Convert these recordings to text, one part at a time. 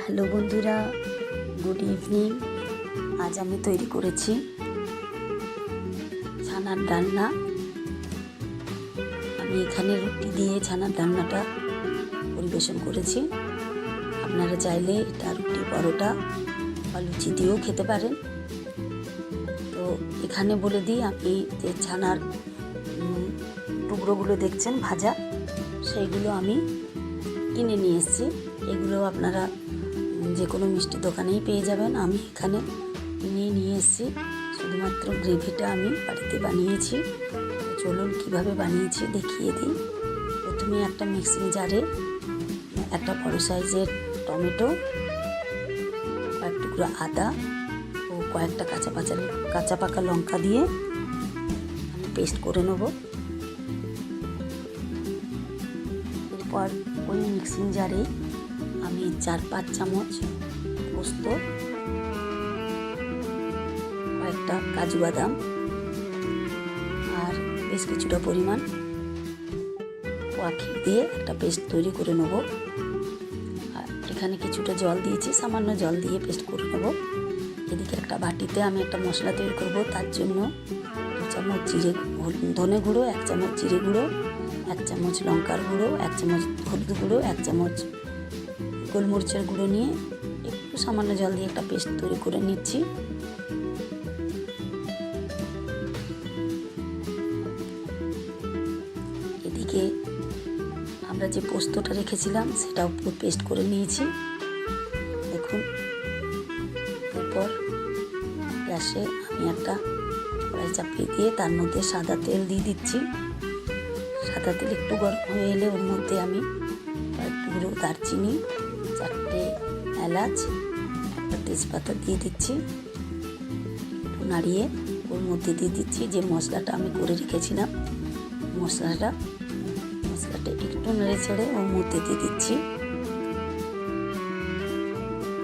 Hello বন্ধুরা, good evening. আজ আমি তৈরি করেছি ছানার ডালনা। আমি এখানে রুটি দিয়ে ছানার ডালনাটা পরিবেশন করেছি। আপনারা চাইলে এটা রুটি, পরোটা বা লুচি দিয়েও খেতে পারেন। তো এখানে বলে দিই, আমি যে ছানার টুকরোগুলো দেখছেন ভাজা, সেইগুলো আমি কিনে নিয়ে এসেছি। এগুলো আপনারা যে কোনো মিষ্টি দোকানেই পেয়ে যাবেন। আমি এখানে কিনে নিয়ে এসেছি। শুধুমাত্র গ্রেভিটা আমি বাড়িতে বানিয়েছি। চলুন কীভাবে বানিয়েছি দেখিয়ে দিই। প্রথমে একটা মিক্সিং জারে একটা বড় সাইজের টমেটো, কয়েক টুকরো আদা ও কয়েকটা কাঁচা পাকা লঙ্কা দিয়ে আমি পেস্ট করে নেব। এরপর ওই মিক্সিং জারে আমি 4-5 চামচ পোস্ত, কয়েকটা কাজু বাদাম আর বেশ কিছুটা পরিমাণ খোয়া ক্ষীর দিয়ে একটা পেস্ট তৈরি করে নেব। আর এখানে কিছুটা জল দিয়েছি, সামান্য জল দিয়ে পেস্ট করে নেব। এদিকে একটা বাটিতে আমি একটা মশলা তৈরি করব। তার জন্য 2 চামচ ধনে গুঁড়ো, 1 চামচ জিরে গুঁড়ো, 1 চামচ লঙ্কার গুঁড়ো, 1 চামচ হলুদ গুঁড়ো, 1 চামচ গোলমরিচের গুঁড়ো নিয়ে একটু সামান্য জল দিয়ে একটা পেস্ট তৈরি করে নিচ্ছি। এদিকে আমরা যে পোস্তটা রেখেছিলাম সেটাও পুরো পেস্ট করে নিয়েছি, দেখুন। এরপর গ্যাসে আমি একটা কড়াই চাপিয়ে দিয়ে তার মধ্যে সাদা তেল দিয়ে দিচ্ছি। সাদা তেল একটু গরম হয়ে এলে ওর মধ্যে আমি কয়েকটুকরো দারচিনি, 4টে এলাচ, একটা তেজপাতা দিয়ে দিচ্ছি। একটু নাড়িয়ে ওর মধ্যে দিয়ে দিচ্ছি যে মশলাটা আমি করে রেখেছিলাম। মশলাটা একটু নেড়ে ছেড়ে ওর মধ্যে দিয়ে দিচ্ছি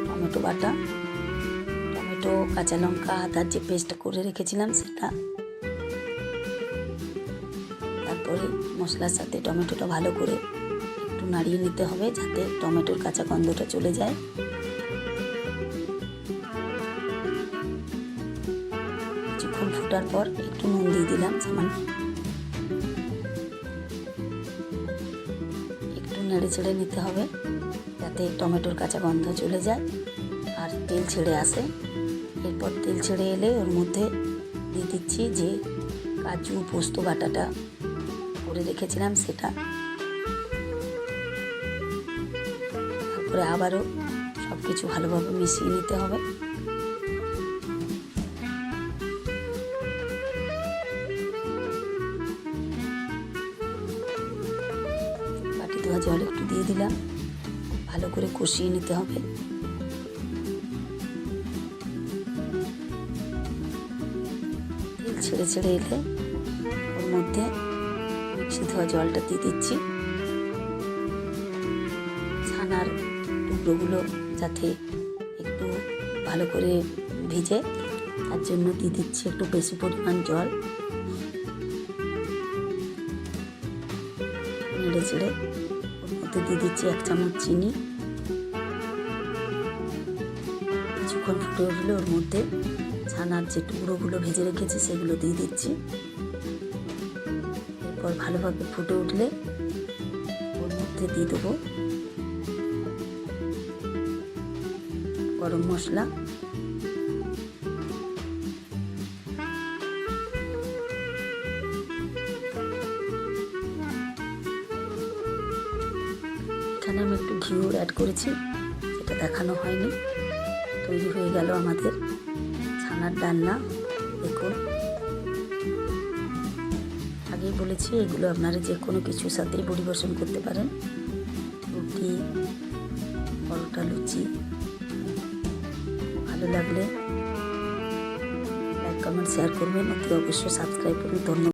টমেটো বাটা, টমেটো, কাঁচা লঙ্কা, আদার যে পেস্ট করে রেখেছিলাম সেটা। তারপরে মশলার সাথে টমেটোটা ভালো করে একটু নাড়িয়ে নিতে হবে যাতে টমেটোর কাঁচা গন্ধটা চলে যায়। কিছুক্ষণ ফোটার পর একটু নুন দিয়ে দিলাম সামান্য। একটু নেড়ে ছেড়ে নিতে হবে যাতে টমেটোর কাঁচা গন্ধ চলে যায় আর তেল ছেড়ে আসে। এরপর তেল ছেড়ে এলে ওর মধ্যে দিয়ে দিচ্ছি যে কাজু পোস্ত বাটাটা করে রেখেছিলাম সেটা। তারপরে আবারও সব কিছু ভালোভাবে মিশিয়ে নিতে হবে। বাটি ধোয়া জল একটু দিয়ে দিলাম, ভালো করে কষিয়ে নিতে হবে। তেল ছেড়ে ছেড়ে এলে ওর মধ্যে মিক্সি ধোয়া জলটা দিয়ে দিচ্ছি। ছানার টুকরোগুলো যাতে একটু ভালো করে ভিজে তার জন্য দিয়ে দিচ্ছি একটু বেশি পরিমাণ জল। নেড়ে চেড়ে ওর মধ্যে দিয়ে দিচ্ছি 1 চামচ চিনি। কিছুক্ষণ ফুটে উঠলে ওর মধ্যে ছানার যে টুকরোগুলো ভেজে রেখেছি সেগুলো দিয়ে দিচ্ছি। এরপর ভালোভাবে ফুটে উঠলে ওর মধ্যে দিয়ে দেবো গরম মশলা, এখানে আমি একটু ঘিও অ্যাড করেছি, সেটা দেখানো হয়নি। তৈরি হয়ে গেল আমাদের ছানার ডালনা। দেখুন, আগেই বলেছি এগুলো আপনারা যে কোনো কিছুর সাথেই পরিবেশন করতে পারেন, রুটি, পরোটা, লুচি। ভালো লাগলে লাইক, কমেন্ট, শেয়ার করবেন, অতি অবশ্যই সাবস্ক্রাইব করবেন। ধন্যবাদ।